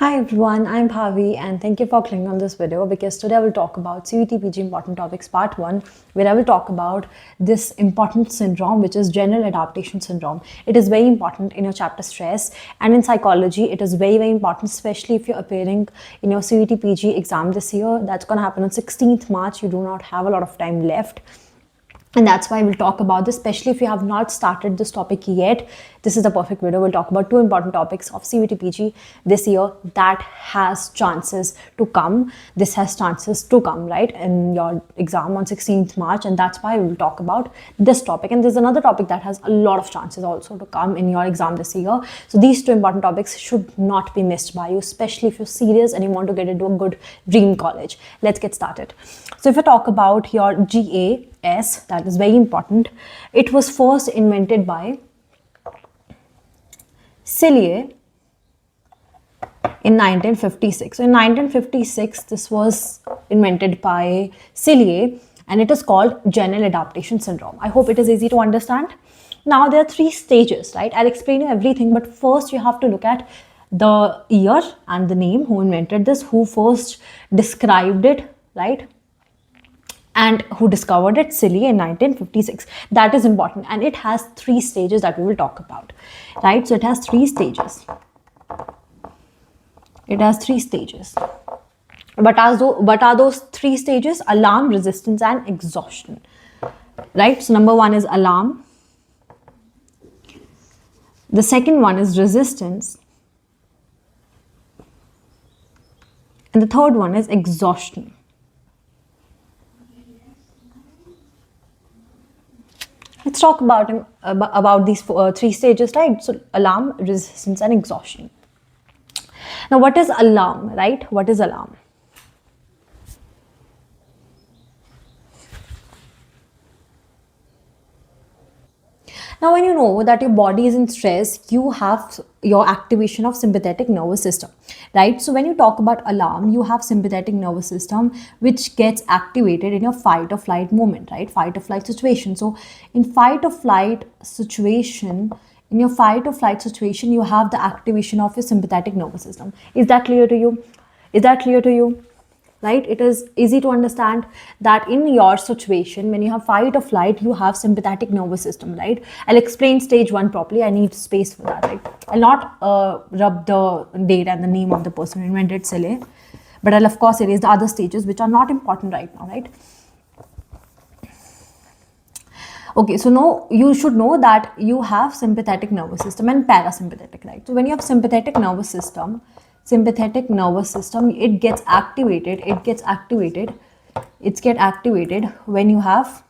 Hi everyone, I'm Bhavi and thank you for clicking on this video because today I will talk about CVT PG Important Topics Part 1, where I will talk about this important syndrome, which is General Adaptation Syndrome. It is very important in your chapter stress, and in psychology it is very important, especially if you're appearing in your CVT PG exam this year. That's going to happen on 16th March. You do not have a lot of time left. And that's why we'll talk about this, especially if you have not started this topic yet. This is the perfect video. We'll talk about two important topics of CVT PG this year that has chances to come. This has chances to come, right, in your exam on 16th March. And that's why we'll talk about this topic. And there's another topic that has a lot of chances also to come in your exam this year. So these two important topics should not be missed by you, especially if you're serious and you want to get into a good dream college. Let's get started. So if I talk about your GAS, that is very important. It was first invented by Cillier in 1956. So in 1956, this was invented by Cillier and it is called General Adaptation Syndrome. I hope it is easy to understand. Now there are three stages, right? I'll explain you everything, but first you have to look at the year and the name, who invented this, who first described it, right? And who discovered it, Cillier, in 1956. That is important, and it has three stages that we will talk about, right? So it has three stages. It has three stages. What are those three stages? Alarm, resistance, and exhaustion, right? So number one is alarm. The second one is resistance. And the third one is exhaustion. Let's talk about these three stages, right? So alarm, resistance, and exhaustion. Now, what is alarm, right? What is alarm? Now, when you know that your body is in stress, you have your activation of sympathetic nervous system, right? So when you talk about alarm, you have sympathetic nervous system which gets activated in your fight or flight moment, right? Fight or flight situation. So in fight or flight situation, you have the activation of your sympathetic nervous system. Is that clear to you? Is that clear to you? Right? It is easy to understand that in your situation, when you have fight or flight, you have sympathetic nervous system, right? I'll explain stage one properly. I need space for that, right? I'll not rub the date and the name of the person who invented Cillier, but I'll of course erase the other stages which are not important right now, right? Okay, so now you should know that you have sympathetic nervous system and parasympathetic, right? So when you have sympathetic nervous system, it gets activated when you have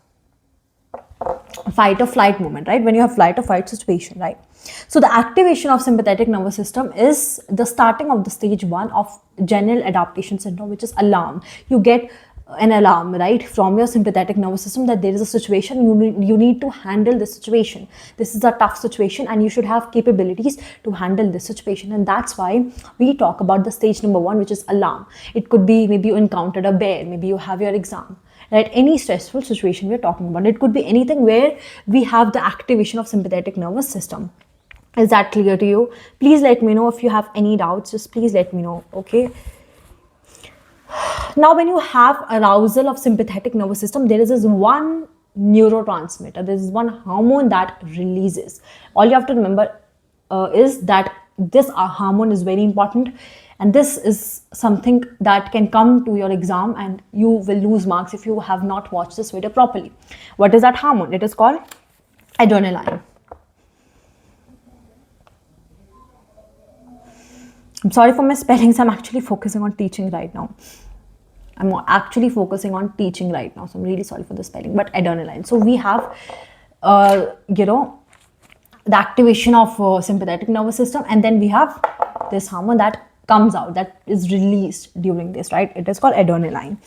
fight or flight moment, right? When you have flight or fight situation, right? So the activation of sympathetic nervous system is the starting of the stage one of general adaptation syndrome, which is alarm. You get an alarm, right, from your sympathetic nervous system that there is a situation, you need to handle this situation. This is a tough situation and you should have capabilities to handle this situation. And that's why we talk about the stage number one, which is alarm. It could be maybe you encountered a bear, maybe you have your exam, right? Any stressful situation we're talking about. It could be anything where we have the activation of sympathetic nervous system. Is that clear to you? Please let me know if you have any doubts. Just please let me know, okay? Now, when you have arousal of sympathetic nervous system, there is this one neurotransmitter, there is one hormone that releases. All you have to remember is that this hormone is very important, and this is something that can come to your exam and you will lose marks if you have not watched this video properly. What is that hormone? It is called adrenaline. I'm sorry for my spellings. I'm actually focusing on teaching right now. So I'm really sorry for the spelling, but adrenaline. So we have, the activation of sympathetic nervous system, and then we have this hormone that comes out, that is released during this, right? It is called adrenaline.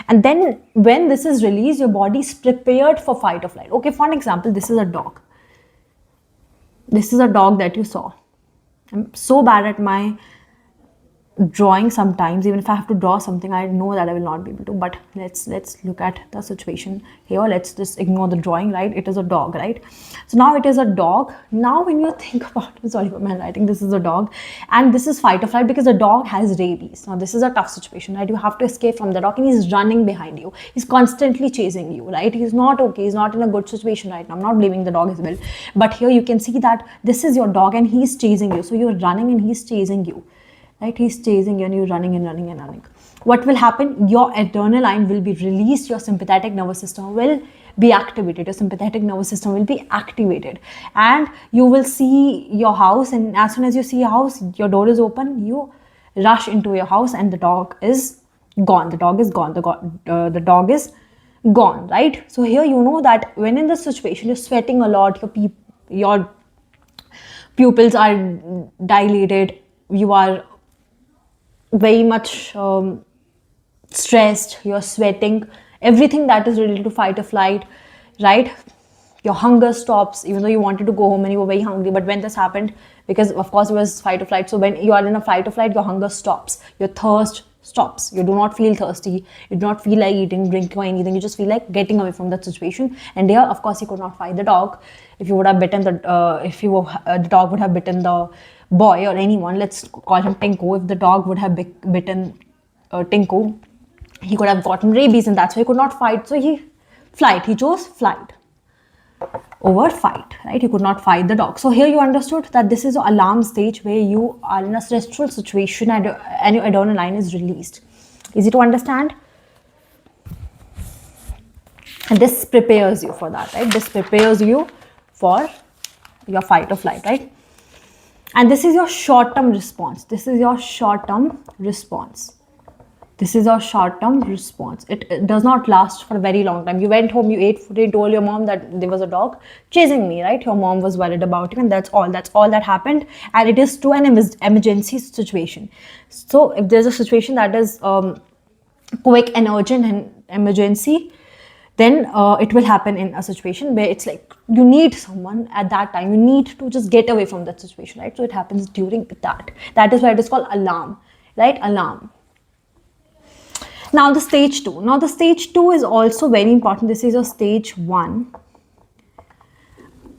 And then when this is released, your body is prepared for fight or flight. Okay, for an example, this is a dog. This is a dog that you saw. I'm so bad at my drawing sometimes. Even if I have to draw something, I know that I will not be able to. But let's look at the situation here. Let's just ignore the drawing, right? It is a dog, right? So now it is a dog. Now when you think about, sorry for my handwriting, this is a dog, and this is fight or flight because the dog has rabies. Now this is a tough situation, right? You have to escape from the dog, and he's running behind you. He's constantly chasing you, right? He's not okay. He's not in a good situation right now. I'm not blaming the dog as well, but here you can see that this is your dog, and he's chasing you. So you're running, and he's chasing you, right? He's chasing you, and you're running and running and running. What will happen? Your adrenaline will be released. Your sympathetic nervous system will be activated. Your sympathetic nervous system will be activated, and you will see your house. And as soon as you see your house, your door is open. You rush into your house, and the dog is gone. The dog is gone. The dog is gone, right? So here you know that when in this situation, you're sweating a lot. Your pupils are dilated. You are very much stressed, you're sweating, everything that is related to fight or flight, right? Your hunger stops, even though you wanted to go home and you were very hungry. But when this happened, because of course it was fight or flight, so when you are in a fight or flight, your hunger stops, your thirst stops, you do not feel thirsty, you do not feel like eating, drinking or anything, you just feel like getting away from that situation. And here of course you could not fight the dog. If you would have bitten the dog would have bitten the boy or anyone, let's call him Tinku. If the dog would have bitten Tinku, he could have gotten rabies, and that's why he could not fight. So he chose flight over fight, right? He could not fight the dog. So here you understood that this is an alarm stage where you are in a stressful situation, and your adrenaline is released. Easy to understand? And this prepares you for that, right? This prepares you for your fight or flight, right? And this is your short-term response. This is your short-term response. This is your short-term response. It does not last for a very long time. You went home, you ate food, you told your mom that there was a dog chasing me, right? Your mom was worried about you, and that's all. That's all that happened. And it is to an emergency situation. So if there's a situation that is quick and urgent and emergency, then it will happen in a situation where it's like you need someone at that time. You need to just get away from that situation, right? So it happens during that. That is why it is called alarm, right? Alarm. Now the stage 2. Now the stage 2 is also very important. This is your stage 1.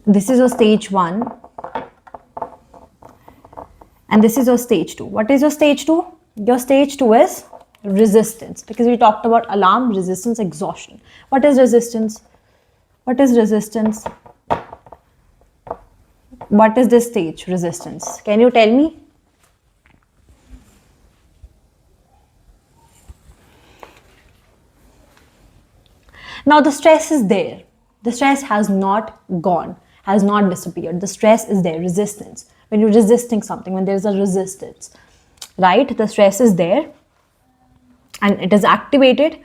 This is your stage 1. And this is your stage 2. What is your stage 2? Your stage 2 is resistance, because we talked about alarm, resistance, exhaustion. What is resistance? What is resistance? What is this stage, resistance? Can you tell me? Now the stress is there. The stress has not gone, has not disappeared. The stress is there, resistance. When you're resisting something, when there's a resistance, right? The stress is there, and it is activated,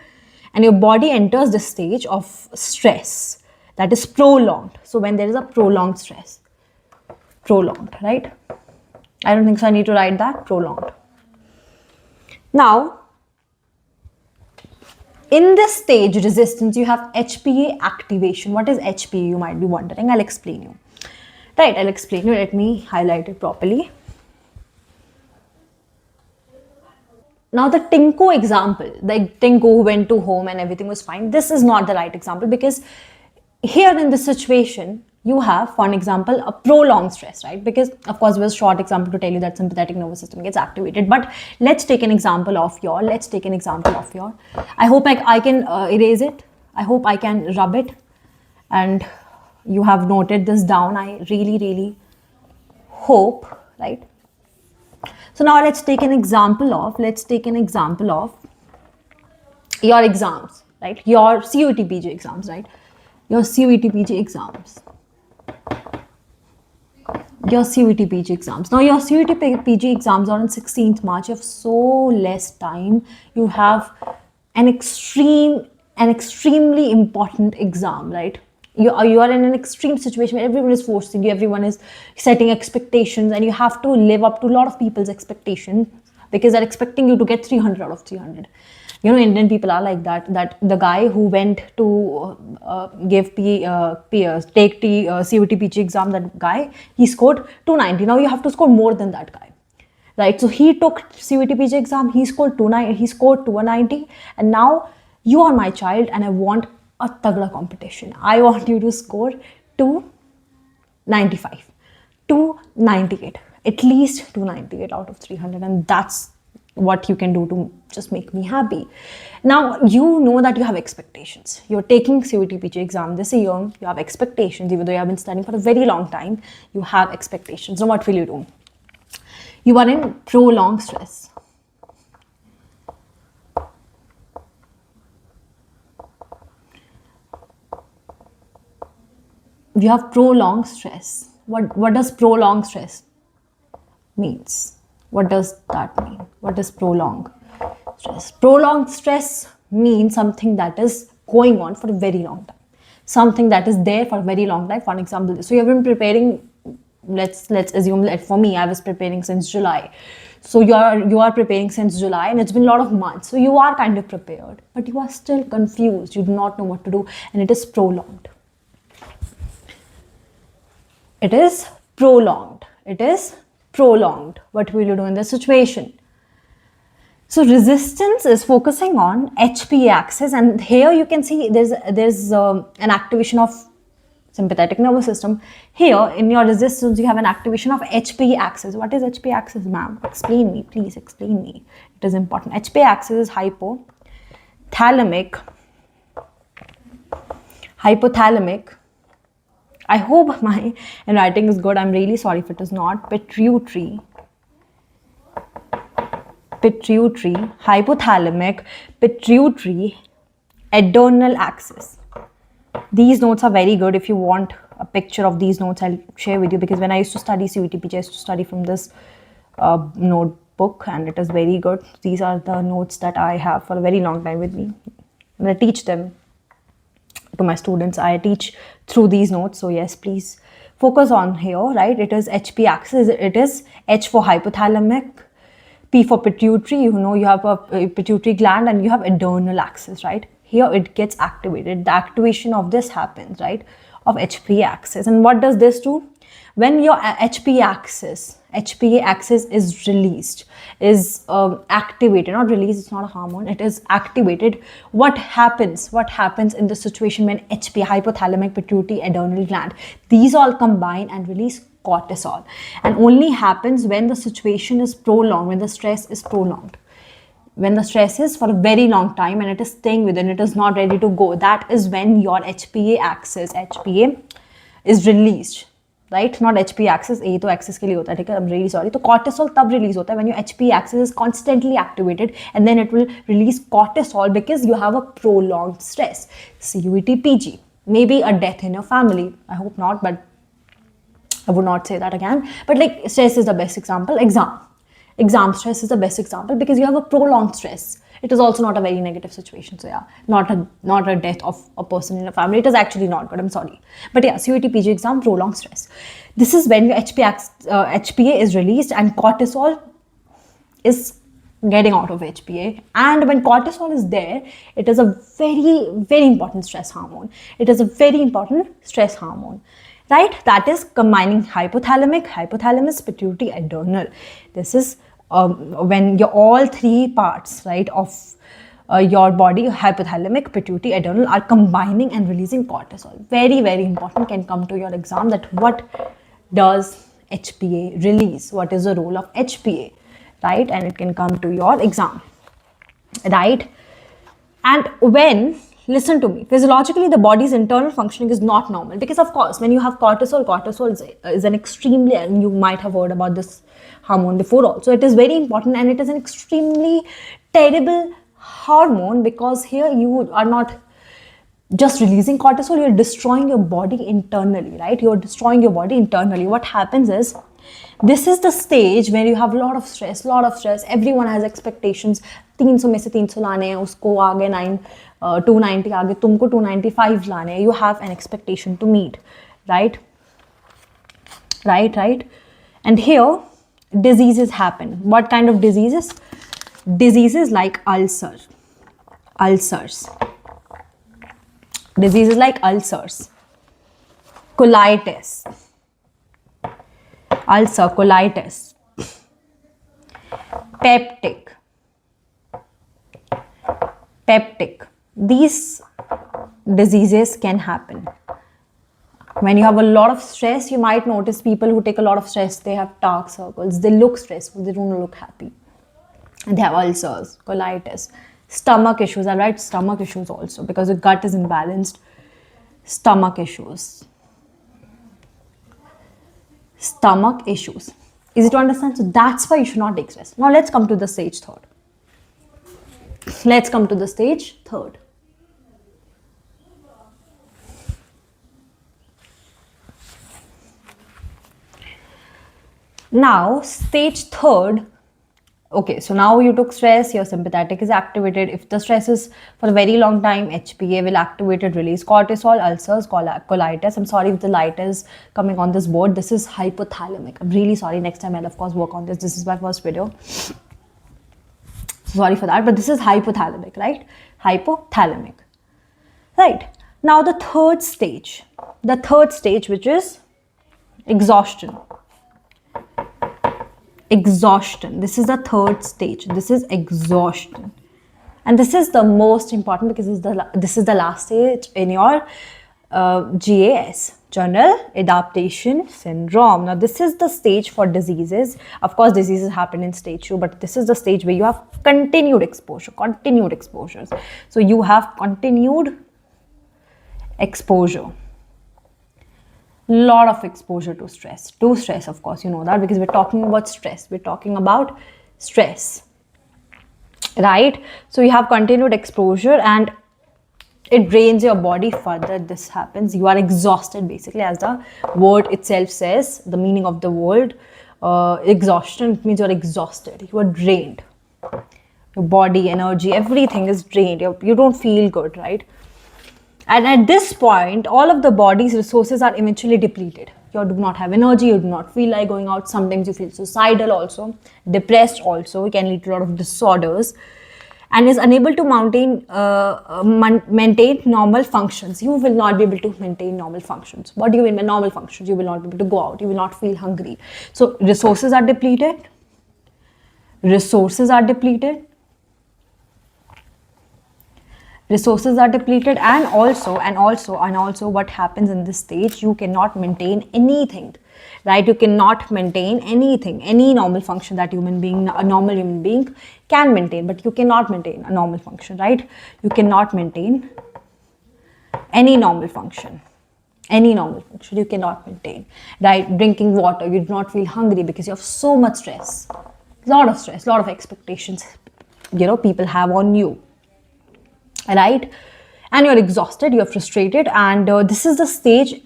and your body enters the stage of stress that is prolonged. So when there is a prolonged stress, prolonged, right? I don't think so I need to write that, prolonged. Now in this stage, resistance, you have HPA activation. What is HPA? You might be wondering. I'll explain you. Right, I'll explain you. Let me highlight it properly. Now the Tinku example, the Tinku who went to home and everything was fine, this is not the right example, because here in this situation, you have, for an example, a prolonged stress, right? Because of course it was a short example to tell you that sympathetic nervous system gets activated. But let's take an example of your, I hope I can erase it. I hope I can rub it. And you have noted this down. I really, really hope, right? So now let's take an example of your exams, right? Your CUET-PG exams, right? Your CUET-PG exams. Your CUET-PG exams. Now your CUET-PG exams are on 16th March. You have so less time. You have an extremely important exam, right? You are in an extreme situation where everyone is forcing you, everyone is setting expectations, and you have to live up to a lot of people's expectations, because they're expecting you to get 300 out of 300. You know, Indian people are like that. That the guy who went to take the CUET-PG exam, that guy, he scored 290. Now you have to score more than that guy, right? So he took CUET-PG exam, he scored 290, and now you are my child and I want a tagda competition. I want you to score 295, 298, at least 298 out of 300, and that's what you can do to just make me happy. Now you know that you have expectations. You're taking CUET-PG exam this year, you have expectations. Even though you have been studying for a very long time, you have expectations. So what will you do? You are in prolonged stress. You have prolonged stress. What does prolonged stress means? What does that mean? What is prolonged stress? Prolonged stress means something that is going on for a very long time. Something that is there for a very long time. For example, so you have been preparing, let's assume that for me, I was preparing since July. So you are preparing since July, and it's been a lot of months. So you are kind of prepared, but you are still confused. You do not know what to do, and it is prolonged. It is prolonged. It is prolonged. What will you do in this situation? So resistance is focusing on HPA axis, and here you can see there's an activation of sympathetic nervous system. Here in your resistance, you have an activation of HPA axis. What is HPA axis, ma'am? Explain me, please explain me. It is important. HPA axis is hypothalamic. I hope my handwriting is good. I'm really sorry if it is not. Pituitary, hypothalamic, pituitary, adrenal axis. These notes are very good. If you want a picture of these notes, I'll share with you, because when I used to study CUET-PG, I used to study from this notebook, and it is very good. These are the notes that I have for a very long time with me. And I teach them to my students. I teach through these notes. So yes, please focus on here, right? It is HP axis. It is H for hypothalamic, P for pituitary. You know, you have a pituitary gland, and you have adrenal axis, right? Here it gets activated. The activation of this happens, right? Of HPA axis. And what does this do? When your HPA axis is released, is activated, not released, it's not a hormone, it is activated. What happens in the situation when HPA, hypothalamic, pituitary, adrenal gland, these all combine and release cortisol, and only happens when the situation is prolonged, when the stress is prolonged. When the stress is for a very long time and it is staying within, it is not ready to go, that is when your HPA is released, right? Not HPA axis, ये तो axis के लिए होता है, ठीक है? I'm really sorry. तो cortisol तब release होता है when your HPA axis is constantly activated, and then it will release cortisol because you have a prolonged stress. CUET-PG, maybe a death in your family. I hope not, but I would not say that again. But like stress is the best example. Exam stress is the best example because you have a prolonged stress. It is also not a very negative situation. So yeah, not a death of a person in a family. It is actually not good. I'm sorry. But yeah, CUET-PG exam, prolonged stress. This is when your HPA is released and cortisol is getting out of HPA. And when cortisol is there, it is a very, very important stress hormone. It is a very important stress hormone. Right? That is combining hypothalamus, pituitary, adrenal. This is when your all three parts, right, of your body, hypothalamic, pituitary, adrenal, are combining and releasing cortisol. Very, very important. Can come to your exam that what does HPA release? What is the role of HPA? Right? And it can come to your exam. Right? And when, listen to me, physiologically the body's internal functioning is not normal, because of course when you have cortisol is an extremely, and you might have heard about this hormone before also, it is very important, and it is an extremely terrible hormone, because here you are not just releasing cortisol, you're destroying your body internally, right? You're destroying your body internally. What happens is, this is the stage where you have a lot of stress. Everyone has expectations. 300 में से 300 लाने हैं, उसको आगे 290 आगे तुमको 295 लाने हैं. You have an expectation to meet, right? And here diseases happen. What kind of diseases? Diseases like ulcers. Diseases like ulcers, colitis, peptic, peptic. These diseases can happen. When you have a lot of stress, you might notice people who take a lot of stress, they have dark circles, they look stressful, they don't look happy. And they have ulcers, colitis, stomach issues. I write stomach issues also because the gut is imbalanced. Stomach issues. Stomach issues. Easy to understand? So that's why you should not take stress. Now let's come to the stage third. Let's come to the stage third. Now, stage third. Okay, so now you took stress, your sympathetic is activated. If the stress is for a very long time, HPA will activate it, release cortisol, ulcers, colitis. I'm sorry if the light is coming on this board. This is hypothalamic. I'm really sorry. Next time I'll of course work on this. This is my first video. Sorry for that, but this is hypothalamic, right? Hypothalamic. Right. Now the third stage, which is exhaustion. Exhaustion. This is the third stage. This is exhaustion. And this is the most important because this is the last stage in your GAS, General Adaptation Syndrome. Now, this is the stage for diseases. Of course, diseases happen in stage 2, but this is the stage where you have continued exposures. So, you have continued exposure. Lot of exposure to stress. Of course, you know that because we're talking about stress. Right? So you have continued exposure and it drains your body further. This happens. You are exhausted basically, as the word itself says, the meaning of the word exhaustion means you're exhausted. You are drained. Your body, energy, everything is drained. You don't feel good, right? And at this point, all of the body's resources are eventually depleted. You do not have energy, you do not feel like going out. Sometimes you feel suicidal also, depressed also. It can lead to a lot of disorders and is unable to maintain normal functions. You will not be able to maintain normal functions. What do you mean by normal functions? You will not be able to go out. You will not feel hungry. So resources are depleted. And also what happens in this stage, you cannot maintain anything, right? You cannot maintain anything, any normal function that a normal human being can maintain, but you cannot maintain a normal function, right? You cannot maintain any normal function. You cannot maintain, right? Drinking water, you do not feel hungry because you have so much stress, lot of expectations, people have on you. Right? And you're exhausted, you're frustrated, and this is the stage.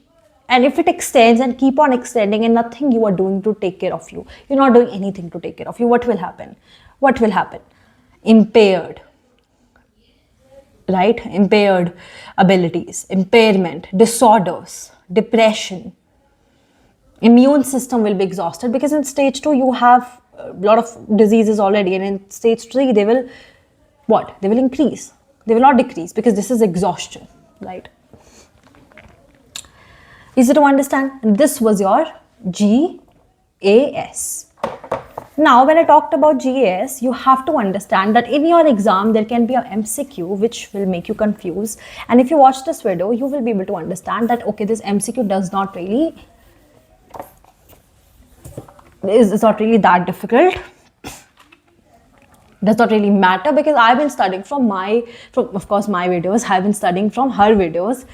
And if it extends and keep on extending and nothing you are doing to take care of you, you're not doing anything to take care of you, what will happen? Impaired, right? Impaired abilities, impairment, disorders, depression. Immune system will be exhausted because in stage 2 you have a lot of diseases already, and in stage 3 they will increase. They will not decrease because this is exhaustion, right? Easy to understand? And this was your GAS. Now, when I talked about GAS, you have to understand that in your exam, there can be an MCQ which will make you confused. And if you watch this video, you will be able to understand that, okay, this MCQ is not really that difficult. Does not really matter because I've been studying from my videos. I've been studying from her videos.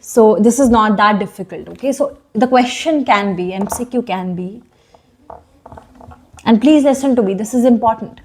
So this is not that difficult, okay? So the question can be, MCQ can be, and please listen to me, this is important.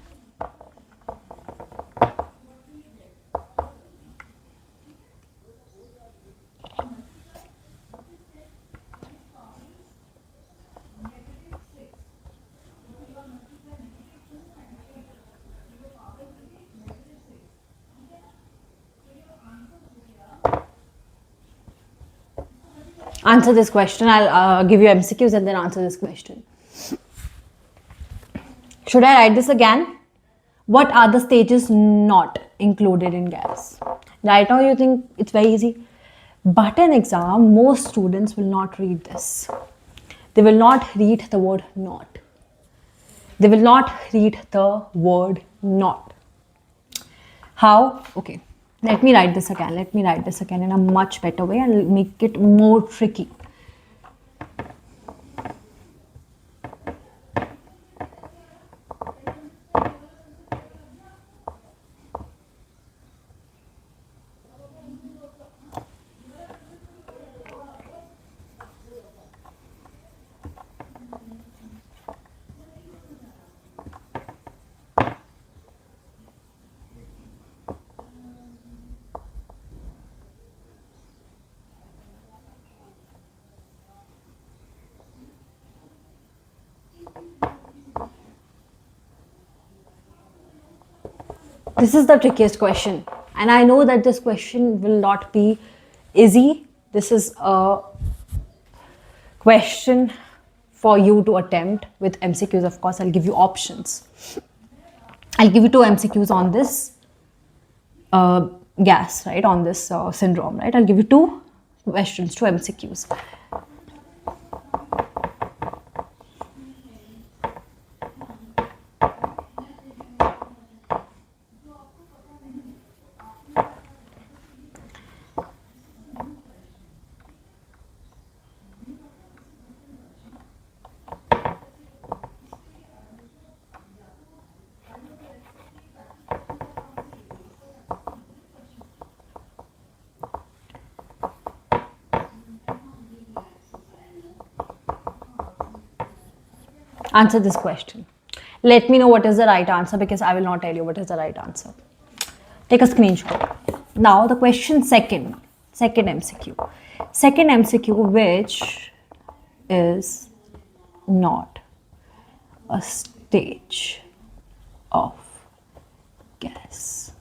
Answer this question. I'll give you MCQs and then answer this question. Should I write this again? What are the stages not included in GAS? Right now you think it's very easy. But in exam, most students will not read this. They will not read the word not. They will not read the word not. How? Okay. Let me write this again. Let me write this again in a much better way and make it more tricky. This is the trickiest question, and I know that this question will not be easy. This is a question for you to attempt with MCQs. Of course, I'll give you options. I'll give you 2 MCQs on this gas, right? On this syndrome, right? I'll give you 2 questions, 2 MCQs. Answer this question. Let me know what is the right answer, because I will not tell you what is the right answer. Take a screenshot. Now the question second MCQ. Second MCQ, which is not a stage of gas.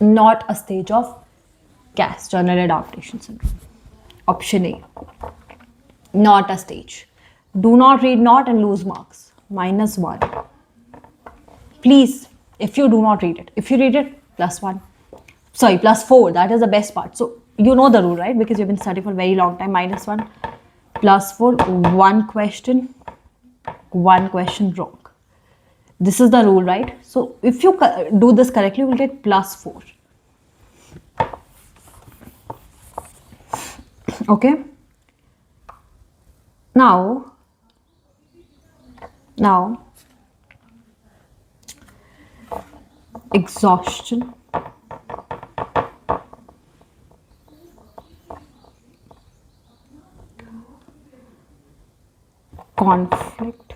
Not a stage of gas, general adaptation syndrome. Option A. Not a stage. Do not read not and lose marks. -1. Please, if you do not read it. If you read it, +1. Sorry, +4. That is the best part. So you know the rule, right? Because you've been studying for a very long time. -1, +4, one question wrong. This is the rule, right? So if you do this correctly, you will get +4. Okay? Now, exhaustion, conflict,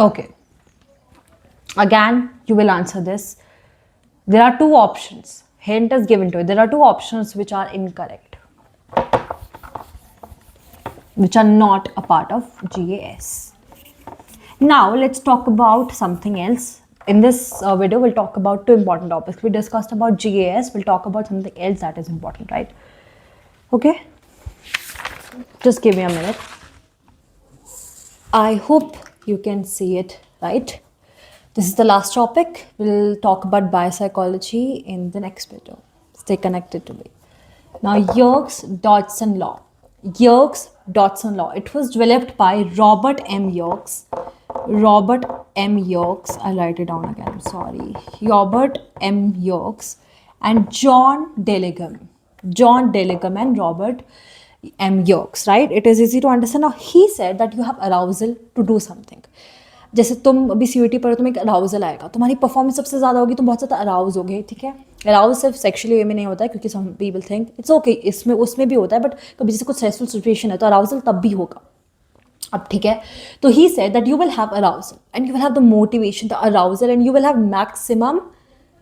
okay. Again, you will answer this. There are 2 options. Hint is given to it. There are 2 options which are incorrect, which are not a part of GAS. Now, let's talk about something else. In this video, we'll talk about 2 important topics. We discussed about GAS. We'll talk about something else that is important, right? Okay? Just give me a minute. I hope you can see it, right? This is the last topic. We'll talk about biopsychology in the next video. Stay connected to me. Now, Yerkes-Dodson law. Yerkes-Dodson law. It was developed by Robert M. Yerkes. I'll write it down again. I'm sorry. Robert M. Yerkes and John Delegam and Robert M. Yerkes, right? It is easy to understand. Now, he said that you have arousal to do something. जैसे तुम अभी CUET पढ़ो, तुम्हें एक arousal आएगा, तुम्हारी performance सबसे ज़्यादा होगी, तुम बहुत ज़्यादा अराउज हो गए, ठीक है? अराउज सिर्फ सेक्शुअली वे में नहीं होता है, क्योंकि some people think it's okay, इसमें उसमें भी होता है, बट कभी जैसे कुछ स्ट्रेसफुल सिचुएशन है तो अराउजल तब भी होगा. अब ठीक है, तो he said that you will have arousal and you will have the motivation, the arousal, and you will have maximum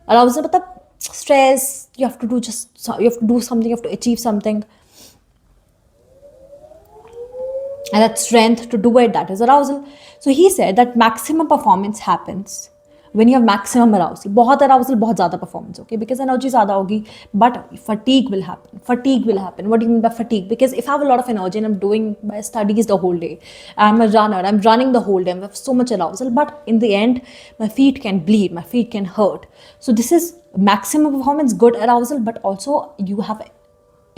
arousal. मतलब stress, you have to do you have to do something, you have to achieve something, and that strength to do it, that is arousal. So he said that maximum performance happens when you have maximum arousal. बहुत arousal, बहुत ज़्यादा performance, okay? Because energy ज़्यादा होगी, but fatigue will happen. Fatigue will happen. What do you mean by fatigue? Because if I have a lot of energy and I'm doing my studies the whole day, I'm a runner, I'm running the whole day, I have so much arousal, but in the end, my feet can bleed, my feet can hurt. So this is maximum performance, good arousal, but also you have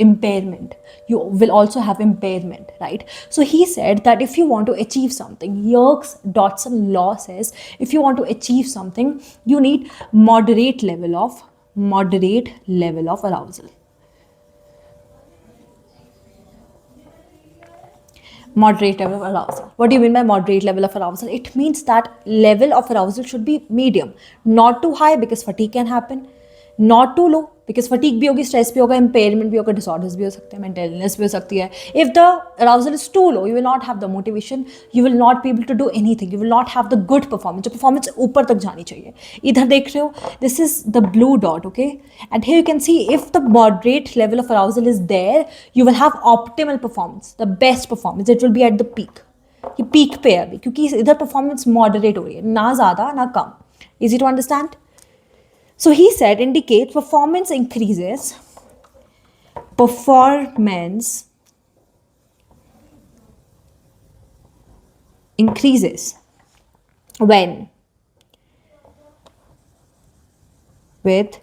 impairment, you will also have impairment, right? So he said that if you want to achieve something, Yerkes Dodson law says, if you want to achieve something, you need moderate level of arousal. Moderate level of arousal. What do you mean by moderate level of arousal? It means that level of arousal should be medium, not too high because fatigue can happen, not too low because fatigue भी होगी, stress भी होगा, impairment भी होगा, disorders भी हो सकते हैं, mental illness भी हो सकती है. If the arousal is too low, you will not have the motivation, you will not be able to do anything, you will not have the good performance. जो performance ऊपर तक जानी चाहिए. इधर देख रहे हो, this is the blue dot, okay? And here you can see if the moderate level of arousal is there, you will have optimal performance, the best performance. It will be at the peak. ये peak पे है अभी, क्योंकि इधर performance moderate हो रही है, ना ज़्यादा ना कम. Easy to understand? So he said indicate performance increases when with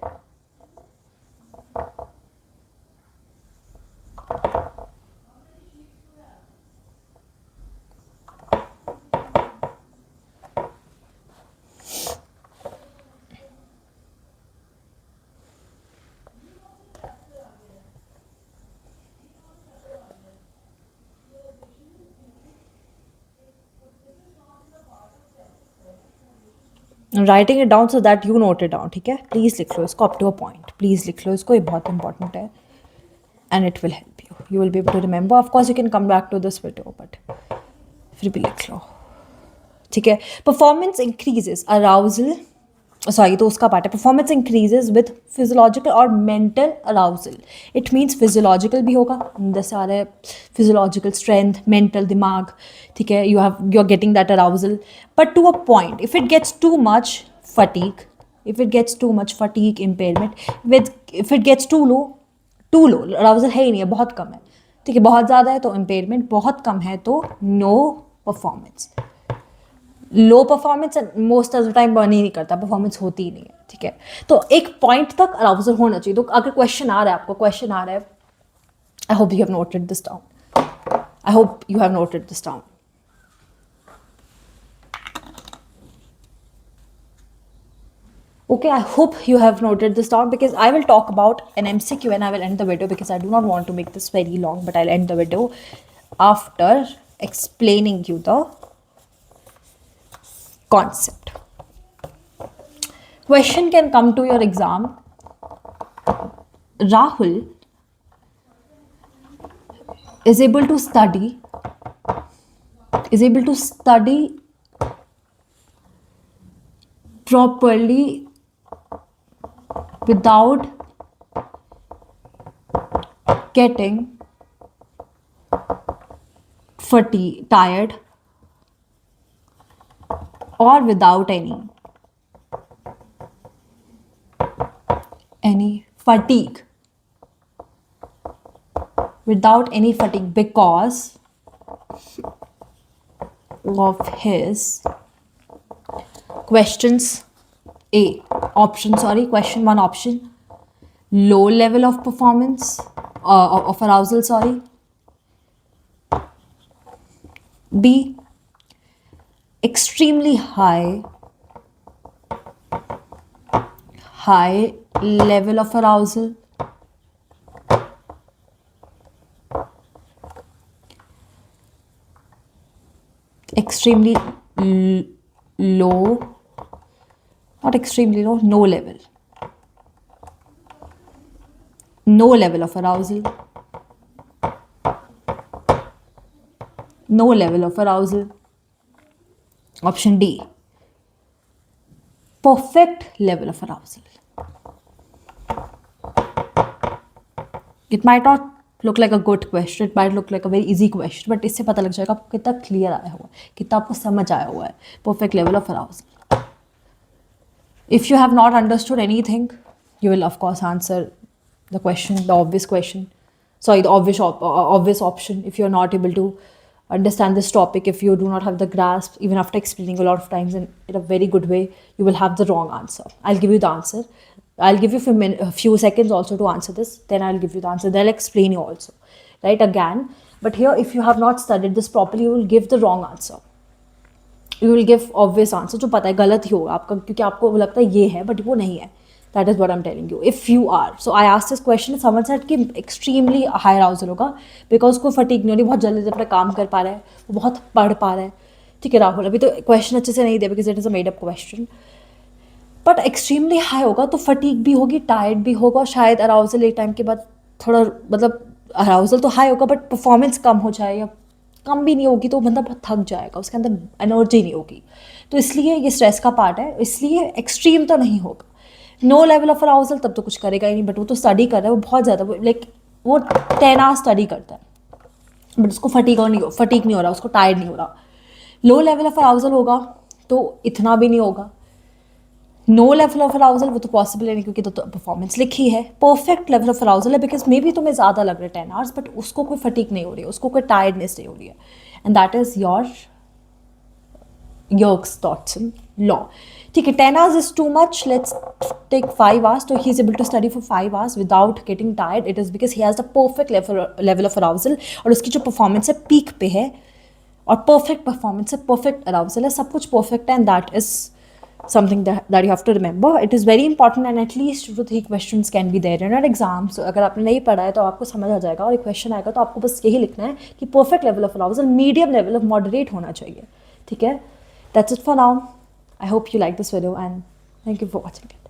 writing it down so that you note it down, ठीक है? Please लिख लो इसको up to a point. Please लिख लो इसको, ये बहुत important है. And it will help you. You will be able to remember. Of course, you can come back to this video, but फिर भी लिख लो, ठीक है? Performance increases, arousal. Sorry, तो उसका पार्ट है. Performance increases with physiological or mental arousal. It means physiological भी होगा. जैसे आ रहा है physiological strength, mental दिमाग, ठीक है? You're getting that arousal, but to a point. If it gets too much fatigue, impairment, if it gets too low, arousal है ही नहीं है, बहुत कम है, ठीक है? बहुत ज़्यादा है तो impairment, बहुत कम है तो no performance. Low performance most of the time burn ही नहीं करता, परफॉर्मेंस होती ही नहीं है, ठीक है? तो एक पॉइंट तक अराउजल होना चाहिए. तो अगर क्वेश्चन आ रहा है, आपको क्वेश्चन आ रहा है, I hope you have noted this down. Okay, I hope you have noted this down because I will talk about an MCQ and I will end the video because I do not want to make this very long, but I'll end the video after explaining you the concept. Question can come to your exam. Rahul is able to study properly without getting tired or without any fatigue, because of his questions. Question 1 option, low level of performance of arousal, B, extremely high level of arousal, extremely low, not extremely low, no level of arousal, option D, perfect level of arousal. It might not look like a good question, it might look like a very easy question, but इससे पता लग जाएगा आपको कितना clear आया हुआ है, कितना आपको समझ आया हुआ है perfect level of arousal. If you have not understood anything, you will of course answer the question, the obvious question. Sorry, the obvious option. If you're not able to understand this topic, if you do not have the grasp, even after explaining a lot of times in a very good way, you will have the wrong answer. I'll give you the answer. I'll give you a few seconds also to answer this. Then I'll give you the answer. Then I'll explain you also, right? Again, but here, if you have not studied this properly, you will give the wrong answer. You will give obvious answer जो पता है गलत ही होगा आपका, क्योंकि आपको वो लगता है ये है बट वो नहीं है. That is what I am telling you. If you are so I ask this question समझ सेट कि एक्सट्रीमली हाई अराउजल होगा बिकॉज कोई फटीक नहीं हो रही, बहुत जल्दी से अपना काम कर पा रहा है, वो बहुत पढ़ पा रहा है. ठीक है राहुल, अभी तो क्वेश्चन अच्छे से नहीं दे because it is a made up question, but extremely high होगा तो फटीक भी होगी, टायर्ड भी होगा, और शायद अराउजल एक टाइम के बाद थोड़ा मतलब अराउजल तो हाई होगा बट परफॉर्मेंस कम हो जाए या कम भी नहीं होगी तो बंदा बहुत थक जाएगा, उसके अंदर एनर्जी नहीं होगी. तो इसलिए ये स्ट्रेस का पार्ट है, इसलिए एक्सट्रीम तो नहीं होगा. नो लेवल ऑफ अराउजल तब तो कुछ करेगा ही नहीं, बट वो तो स्टडी कर रहा है, वो बहुत ज़्यादा लाइक वो 10 आवर्स स्टडी करता है बट उसको फटीक नहीं हो रहा, उसको टायर्ड नहीं हो रहा. लो लेवल ऑफ अराउजल होगा तो इतना भी नहीं होगा. नो लेवल ऑफ अराउजल वो तो पॉसिबल है नहीं क्योंकि तो परफॉर्मेंस लिखी है. परफेक्ट लेवल ऑफ अराउजल है बिकॉज मे बी तुम्हें ज़्यादा लग रहा है 10 आवर्स बट उसको कोई फटीक नहीं हो रही है, उसको कोई टायर्डनेस नहीं हो रही है. And that is yours thoughts in law. ठीक है, 10 hours is too much, let's take 5 hours. तो he is able to study for 5 hours without getting tired. It is because he has the perfect level of arousal और उसकी जो performance है peak पे है और परफेक्ट परफॉर्मेंस है, perfect arousal है, सब कुछ परफेक्ट है. And that is something that you have to remember. It is very important and at least 2 to 3 questions can be there in an exam. So अगर आपने नहीं पढ़ा है तो आपको समझ आ जाएगा और एक क्वेश्चन आएगा तो आपको बस यही लिखना है कि perfect level of arousal medium level of moderate होना चाहिए. ठीक है, that's it for now. I hope you like this video and thank you for watching it.